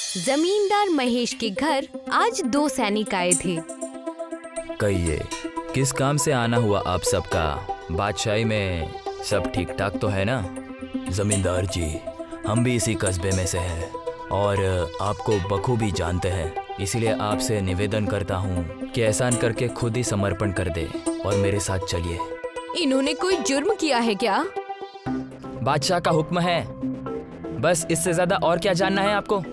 जमींदार महेश के घर आज 2 सैनिक आए थे। कहिए, किस काम से आना हुआ आप सबका? बादशाही में सब ठीक ठाक तो है ना? जमींदार जी, हम भी इसी कस्बे में से हैं और आपको बखूबी जानते हैं, इसलिए आपसे निवेदन करता हूँ कि एहसान करके खुद ही समर्पण कर दे और मेरे साथ चलिए। इन्होंने कोई जुर्म किया है क्या? बादशाह का हुक्म है, बस इससे ज्यादा और क्या जानना है आपको?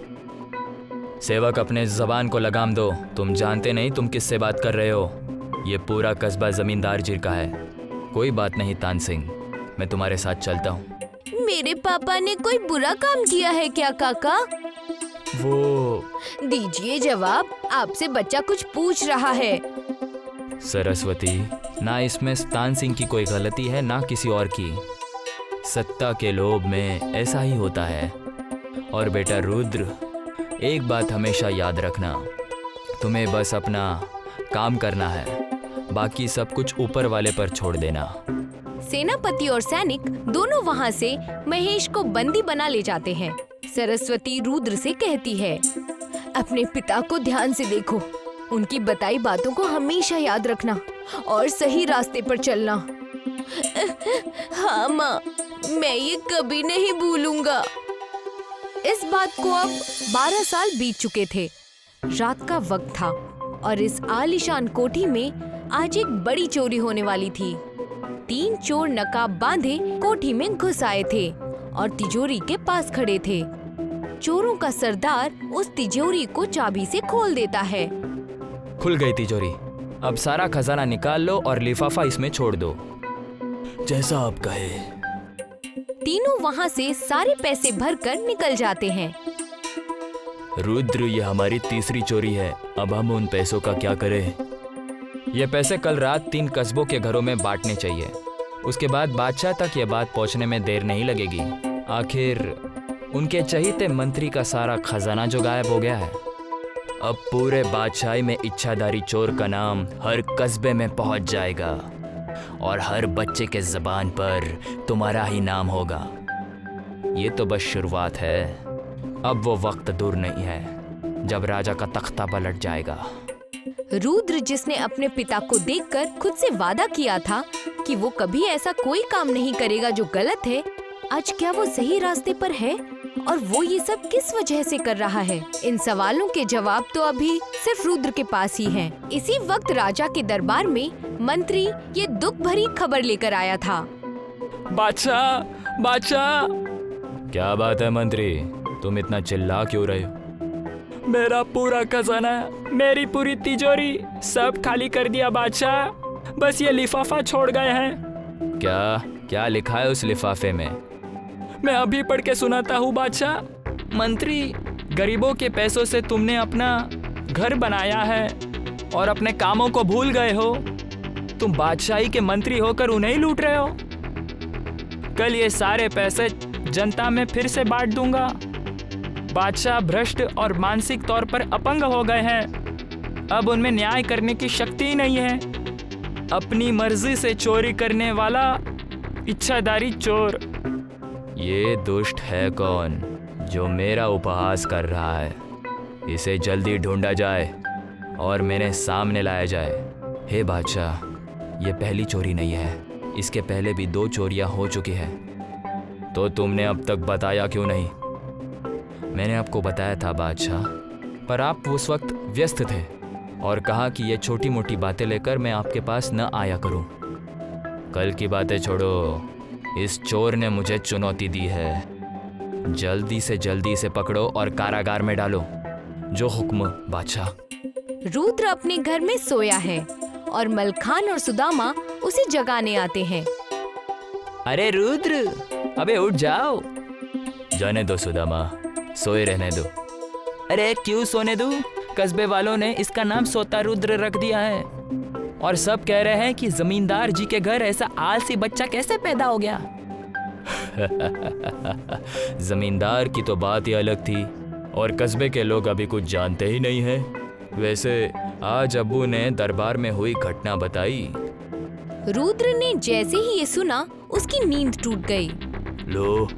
सेवक, अपने जबान को लगाम दो। तुम जानते नहीं तुम किससे बात कर रहे हो। ये पूरा कस्बा जमींदार जी का है। कोई बात नहीं तान सिंह, मैं तुम्हारे साथ चलता हूँ। मेरे पापा ने कोई बुरा काम किया है क्या काका? वो दीजिए जवाब, आपसे बच्चा कुछ पूछ रहा है। सरस्वती, ना इसमें तान सिंह की कोई गलती है ना किसी और की। सत्ता के लोभ में ऐसा ही होता है। और बेटा रुद्र, एक बात हमेशा याद रखना, तुम्हें बस अपना काम करना है, बाकी सब कुछ ऊपर वाले पर छोड़ देना। सेनापति और सैनिक दोनों वहाँ से महेश को बंदी बना ले जाते हैं। सरस्वती रुद्र से कहती है, अपने पिता को ध्यान से देखो, उनकी बताई बातों को हमेशा याद रखना और सही रास्ते पर चलना। हाँ माँ, मैं ये कभी नहीं भूलूंगा। इस बात को अब 12 साल बीत चुके थे। रात का वक्त था और इस आलीशान कोठी में आज एक बड़ी चोरी होने वाली थी। 3 चोर नकाब बांधे कोठी में घुस आए थे और तिजोरी के पास खड़े थे। चोरों का सरदार उस तिजोरी को चाबी से खोल देता है। खुल गई तिजोरी, अब सारा खजाना निकाल लो और लिफाफा इसमें छोड़ दो। जैसा आप कहे। तीनों वहाँ से सारे पैसे भरकर निकल जाते हैं। रुद्र, ये हमारी तीसरी चोरी है, अब हम उन पैसों का क्या करें? ये पैसे कल रात 3 कस्बों के घरों में बांटने चाहिए। उसके बाद बादशाह तक ये बात पहुंचने में देर नहीं लगेगी। आखिर उनके चहीते मंत्री का सारा खजाना जो गायब हो गया है। अब पूरे बादशाही में इच्छाधारी चोर का नाम हर कस्बे में पहुंच जाएगा और हर बच्चे के जबान पर तुम्हारा ही नाम होगा। ये तो बस शुरुआत है, अब वो वक्त दूर नहीं है जब राजा का तख्ता पलट जाएगा। रुद्र, जिसने अपने पिता को देखकर खुद से वादा किया था कि वो कभी ऐसा कोई काम नहीं करेगा जो गलत है, आज क्या वो सही रास्ते पर है और वो ये सब किस वजह से कर रहा है? इन सवालों के जवाब तो अभी सिर्फ रुद्र के पास ही हैं। इसी वक्त राजा के दरबार में मंत्री ये दुख भरी खबर लेकर आया था। बादशाह, बादशाह! क्या बात है मंत्री, तुम इतना चिल्ला क्यों रहे हो? मेरा पूरा खजाना, मेरी पूरी तिजोरी सब खाली कर दिया बादशाह, बस ये लिफाफा छोड़ गए हैं। क्या क्या लिखा है उस लिफाफे में? मैं अभी पढ़ के सुनाता हूँ बादशाह। मंत्री, गरीबों के पैसों से तुमने अपना घर बनाया है और अपने कामों को भूल गए हो। तुम बादशाही के मंत्री होकर उन्हें ही लूट रहे हो। कल ये सारे पैसे जनता में फिर से बांट दूंगा। बादशाह भ्रष्ट और मानसिक तौर पर अपंग हो गए हैं। अब उनमें न्याय करने की शक्ति ही नहीं है। अपनी मर्जी से चोरी करने वाला इच्छाधारी चोर। ये दुष्ट है कौन जो मेरा उपहास कर रहा है? इसे जल्दी ढूंढा जाए और मेरे सामने लाया जाए। हे बादशाह, ये पहली चोरी नहीं है, इसके पहले भी 2 चोरियां हो चुकी हैं। तो तुमने अब तक बताया क्यों नहीं? मैंने आपको बताया था बादशाह, पर आप उस वक्त व्यस्त थे और कहा कि ये छोटी मोटी बातें लेकर मैं आपके पास न आया करूं। कल की बातें छोड़ो, इस चोर ने मुझे चुनौती दी है। जल्दी से पकड़ो और कारागार में डालो। जो हुक्म बादशाह। रुद्र अपने घर में सोया है और मलखान और सुदामा उसे जगाने आते हैं। अरे रुद्र, अबे उठ जाओ। जाने दो सुदामा, सोए रहने दो। अरे क्यों सोने दूं? कस्बे वालों ने इसका नाम सोता रुद्र रख दिया है और सब कह रहे हैं कि जमींदार जी के घर ऐसा आलसी बच्चा कैसे पैदा हो गया। जमींदार की तो बात ही अलग थी और कस्बे के लोग अभी कुछ जानते ही नहीं हैं। वैसे आज अब्बू ने दरबार में हुई घटना बताई। रुद्र ने जैसे ही ये सुना, उसकी नींद टूट गई। लो,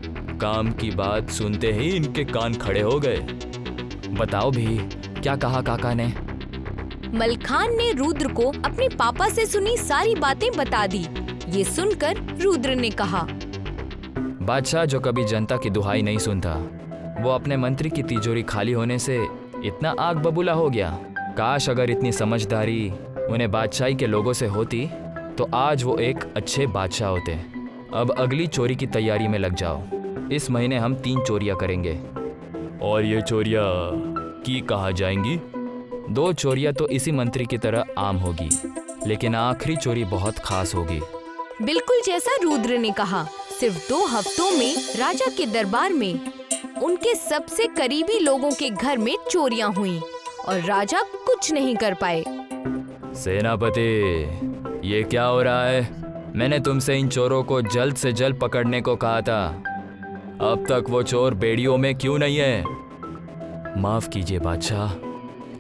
काम की बात सुनते ही इनके कान खड़े हो गए। बताओ भी, क्या कहा काका ने? मलखान ने रुद्र को अपने पापा से सुनी सारी बातें बता दी। ये सुनकर रुद्र ने कहा, बादशाह जो कभी जनता की दुहाई नहीं सुनता, वो अपने मंत्री की तिजोरी खाली होने से इतना आग बबूला हो गया। काश अगर इतनी समझदारी उन्हें बादशाही के लोगों से होती तो आज वो एक अच्छे बादशाह होते। अब अगली चोरी की तैयारी में लग जाओ। इस महीने हम 3 चोरियां करेंगे। और ये चोरियां की कहाँ जाएंगी? 2 चोरियां तो इसी मंत्री की तरह आम होगी, लेकिन आखिरी चोरी बहुत खास होगी। बिल्कुल जैसा रुद्र ने कहा। सिर्फ 2 हफ्तों में राजा के दरबार में उनके सबसे करीबी लोगों के घर में चोरियां हुईं और राजा कुछ नहीं कर पाए। सेनापति, ये क्या हो रहा है? मैंने तुमसे इन चोरों को जल्द से जल्द पकड़ने को कहा था। अब तक वो चोर बेड़ियों में क्यों नहीं है? माफ कीजिए बादशाह,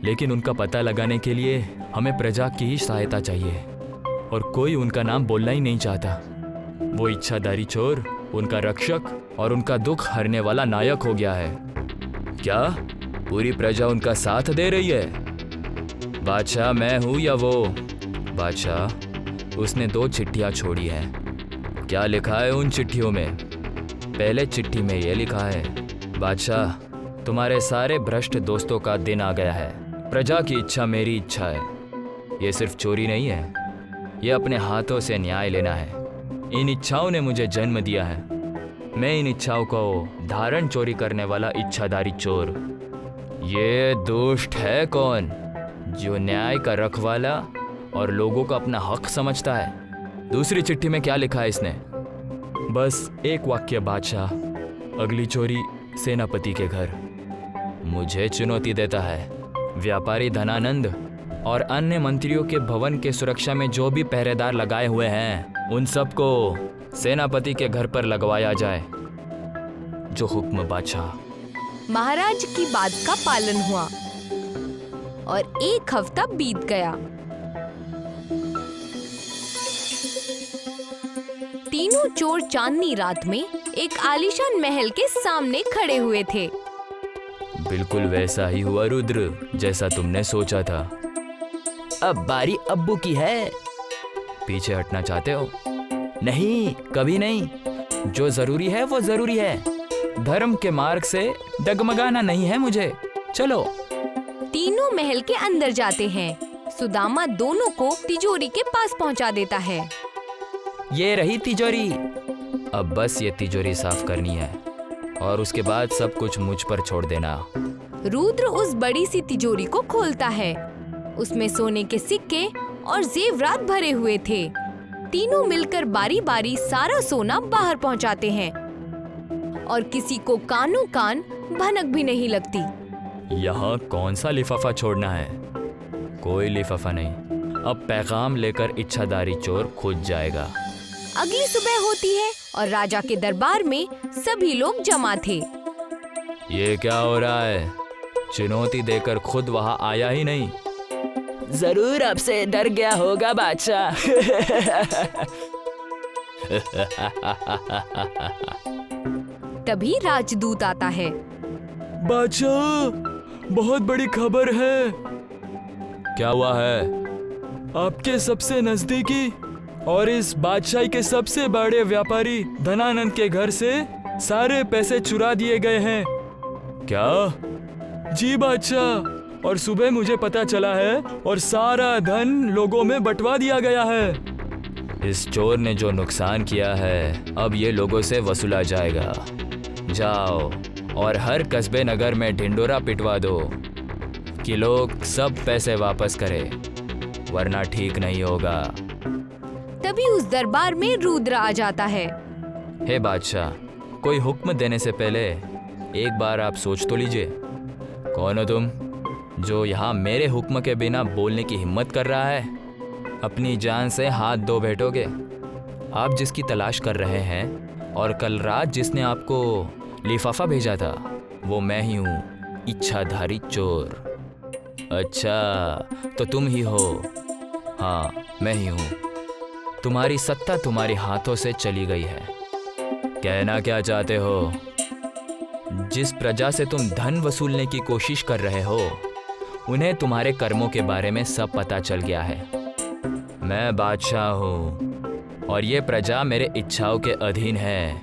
लेकिन उनका पता लगाने के लिए हमें प्रजा की ही सहायता चाहिए और कोई उनका नाम बोलना ही नहीं चाहता। वो इच्छाधारी चोर उनका रक्षक और उनका दुख हरने वाला नायक हो गया है। क्या पूरी प्रजा उनका साथ दे रही है? बादशाह, मैं हूँ या वो? बादशाह, उसने 2 चिट्ठियाँ छोड़ी हैं। क्या लिखा है उन चिट्ठियों में? पहले चिट्ठी में ये लिखा है, बादशाह, तुम्हारे सारे भ्रष्ट दोस्तों का दिन आ गया है। प्रजा की इच्छा मेरी इच्छा है। ये सिर्फ चोरी नहीं है, ये अपने हाथों से न्याय लेना है। इन इच्छाओं ने मुझे जन्म दिया है। मैं इन इच्छाओं को धारण चोरी करने वाला इच्छाधारी चोर। ये दुष्ट है कौन जो न्याय का रखवाला और लोगों को अपना हक समझता है? दूसरी चिट्ठी में क्या लिखा है इसने? बस एक वाक्य, बादशाह, अगली चोरी सेनापति के घर। मुझे चुनौती देता है। व्यापारी धनानंद और अन्य मंत्रियों के भवन के सुरक्षा में जो भी पहरेदार लगाए हुए हैं, उन सबको सेनापति के घर पर लगवाया जाए। जो हुक्म बादशाह। महाराज की बात का पालन हुआ और 1 हफ्ता बीत गया। तीनों चोर चांदनी रात में एक आलीशान महल के सामने खड़े हुए थे। बिल्कुल वैसा ही हुआ रुद्र, जैसा तुमने सोचा था। अब बारी अब्बू की है। पीछे हटना चाहते हो? नहीं, कभी नहीं। जो जरूरी है वो जरूरी है। धर्म के मार्ग से डगमगाना नहीं है मुझे। चलो। तीनों महल के अंदर जाते हैं। सुदामा दोनों को तिजोरी के पास पहुंचा देता है। ये रही तिजोरी। अब बस ये तिजोरी साफ करनी है और उसके बाद सब कुछ मुझ पर छोड़ देना। रुद्र उस बड़ी सी तिजोरी को खोलता है। उसमें सोने के सिक्के और जेवरात भरे हुए थे। तीनों मिलकर बारी बारी सारा सोना बाहर पहुंचाते हैं और किसी को कानों कान भनक भी नहीं लगती। यहाँ कौन सा लिफाफा छोड़ना है? कोई लिफाफा नहीं। अब पैगाम लेकर इच्छाधारी चोर खुद जाएगा। अगली सुबह होती है और राजा के दरबार में सभी लोग जमा थे। ये क्या हो रहा है? चुनौती देकर खुद वहाँ आया ही नहीं। जरूर आपसे डर गया होगा बादशाह। तभी राजदूत आता है। बादशाह, बहुत बड़ी खबर है। क्या हुआ है? आपके सबसे नजदीकी और इस बादशाही के सबसे बड़े व्यापारी धनानंद के घर से सारे पैसे चुरा दिए गए हैं। क्या? जी बादशाह, और सुबह मुझे पता चला है और सारा धन लोगों में बंटवा दिया गया है। इस चोर ने जो नुकसान किया है अब ये लोगों से वसूला जाएगा। जाओ और हर कस्बे नगर में ढिंडोरा पिटवा दो कि लोग सब पैसे वापस करें, वरना ठीक नहीं होगा। तभी उस दरबार में रुद्र आ जाता है। हे बादशाह, कोई हुक्म देने से पहले एक बार आप सोच तो लीजिए। कौन हो तुम जो यहाँ मेरे हुक्म के बिना बोलने की हिम्मत कर रहा है? अपनी जान से हाथ धो बैठोगे। आप जिसकी तलाश कर रहे हैं और कल रात जिसने आपको लिफाफा भेजा था वो मैं ही हूँ, इच्छाधारी चोर। अच्छा, तो तुम ही हो? हाँ, मैं ही हूँ। तुम्हारी सत्ता तुम्हारे हाथों से चली गई है। कहना क्या चाहते हो? जिस प्रजा से तुम धन वसूलने की कोशिश कर रहे हो, उन्हें तुम्हारे कर्मों के बारे में सब पता चल गया है। मैं बादशाह हूँ और ये प्रजा मेरे इच्छाओं के अधीन है।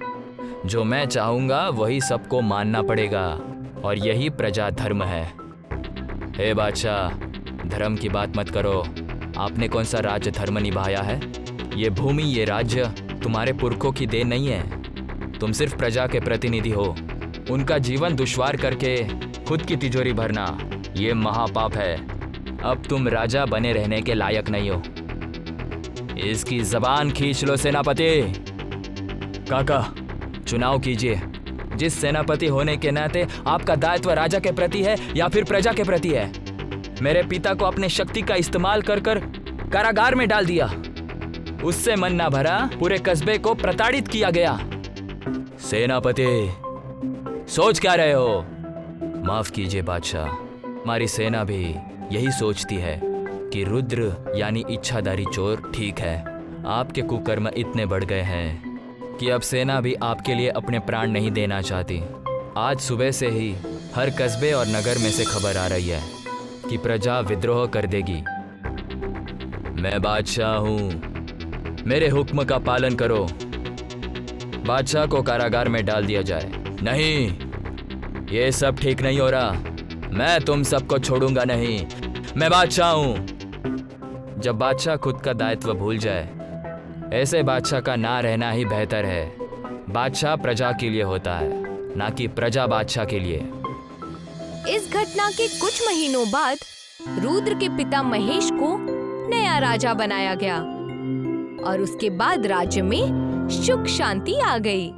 जो मैं चाहूँगा वही सबको मानना पड़ेगा और यही प्रजा धर्म है। हे बादशाह, धर्म की बात मत करो। आपने कौन सा राज्य धर्म निभाया है? ये भूमि, ये राज्य तुम्हारे पुरखों की देन नहीं है। तुम सिर्फ प्रजा के प्रतिनिधि हो। उनका जीवन दुश्वार करके खुद की तिजोरी भरना ये महापाप है। अब तुम राजा बने रहने के लायक नहीं हो। इसकी जबान खींच लो सेनापति। काका, चुनाव कीजिए। जिस सेनापति होने के नाते आपका दायित्व राजा के प्रति है या फिर प्रजा के प्रति है। मेरे पिता को अपने शक्ति का इस्तेमाल कर कर कारागार में डाल दिया। उससे मन ना भरा, पूरे कस्बे को प्रताड़ित किया गया। सेनापति, सोच क्या रहे हो? माफ कीजिए बादशाह, हमारी सेना भी यही सोचती है कि रुद्र यानी इच्छाधारी चोर ठीक है। आपके कुकर्म इतने बढ़ गए हैं कि अब सेना भी आपके लिए अपने प्राण नहीं देना चाहती। आज सुबह से ही हर कस्बे और नगर में से खबर आ रही है कि प्रजा विद्रोह कर देगी। मैं बादशाह हूँ, मेरे हुक्म का पालन करो। बादशाह को कारागार में डाल दिया जाए। नहीं, ये सब ठीक नहीं हो रहा। मैं तुम सबको छोड़ूंगा नहीं। मैं बादशाह हूँ। जब बादशाह खुद का दायित्व भूल जाए, ऐसे बादशाह का ना रहना ही बेहतर है। बादशाह प्रजा के लिए होता है, ना कि प्रजा बादशाह के लिए। इस घटना के कुछ महीनों बाद रुद्र के पिता महेश को नया राजा बनाया गया और उसके बाद राज्य में सुख शांति आ गई।